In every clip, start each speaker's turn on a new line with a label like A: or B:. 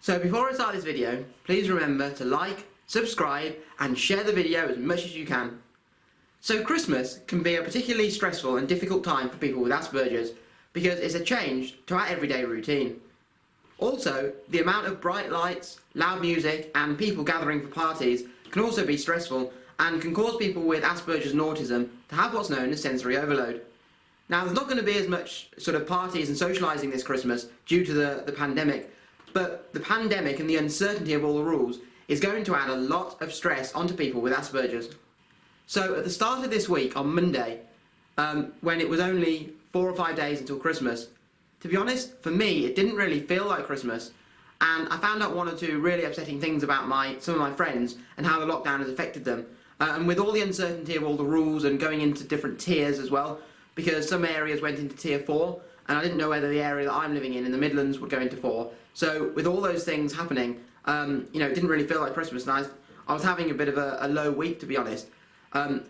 A: So before I start this video, please remember to like, subscribe and share the video as much as you can. So Christmas can be a particularly stressful and difficult time for people with Asperger's because it's a change to our everyday routine. Also, the amount of bright lights, loud music and people gathering for parties can also be stressful and can cause people with Asperger's and autism to have what's known as sensory overload. Now, there's not going to be as much sort of parties and socialising this Christmas due to the pandemic, but the pandemic and the uncertainty of all the rules is going to add a lot of stress onto people with Asperger's. So at the start of this week, on Monday, when it was only 4 or 5 days until Christmas, to be honest, for me, it didn't really feel like Christmas. And I found out one or two really upsetting things about some of my friends and how the lockdown has affected them. And with all the uncertainty of all the rules and going into different tiers as well, because some areas went into tier 4, and I didn't know whether the area that I'm living in the Midlands, would go into 4. So with all those things happening, it didn't really feel like Christmas, and I was having a bit of a low week, to be honest.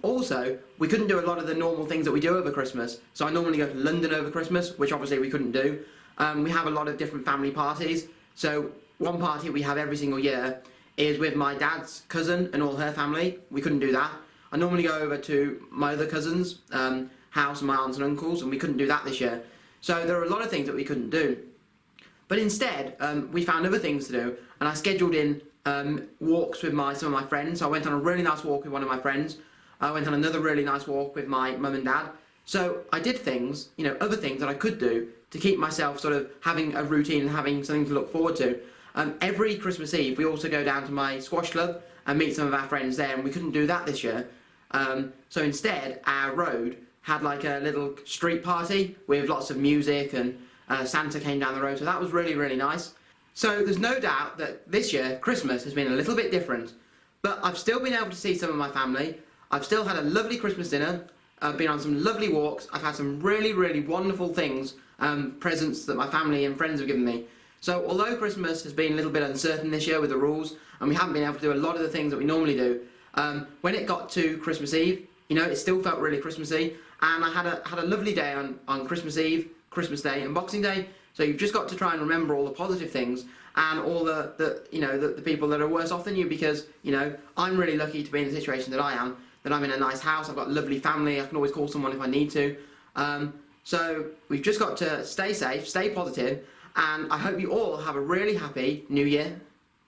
A: Also, we couldn't do a lot of the normal things that we do over Christmas. So I normally go to London over Christmas, which obviously we couldn't do. We have a lot of different family parties. So one party we have every single year is with my dad's cousin and all her family. We couldn't do that. I normally go over to my other cousin's house and my aunts and uncles, and we couldn't do that this year. So there are a lot of things that we couldn't do. But instead, we found other things to do, and I scheduled in walks with some of my friends. So I went on a really nice walk with one of my friends. I went on another really nice walk with my mum and dad. So I did things, other things that I could do to keep myself sort of having a routine and having something to look forward to. Every Christmas Eve, we also go down to my squash club and meet some of our friends there, and we couldn't do that this year. So instead, our road had like a little street party with lots of music, and Santa came down the road, so that was really, really nice. So there's no doubt that this year, Christmas has been a little bit different, but I've still been able to see some of my family. I've still had a lovely Christmas dinner. I've been on some lovely walks. I've had some really, really wonderful things, presents that my family and friends have given me. So although Christmas has been a little bit uncertain this year with the rules, and we haven't been able to do a lot of the things that we normally do, when it got to Christmas Eve, it still felt really Christmassy, and I had a lovely day on Christmas Eve, Christmas Day and Boxing Day. So you've just got to try and remember all the positive things and all the people that are worse off than you, because I'm really lucky to be in the situation that I am, that I'm in a nice house, I've got a lovely family, I can always call someone if I need to. So we've just got to stay safe, stay positive, and I hope you all have a really happy New Year.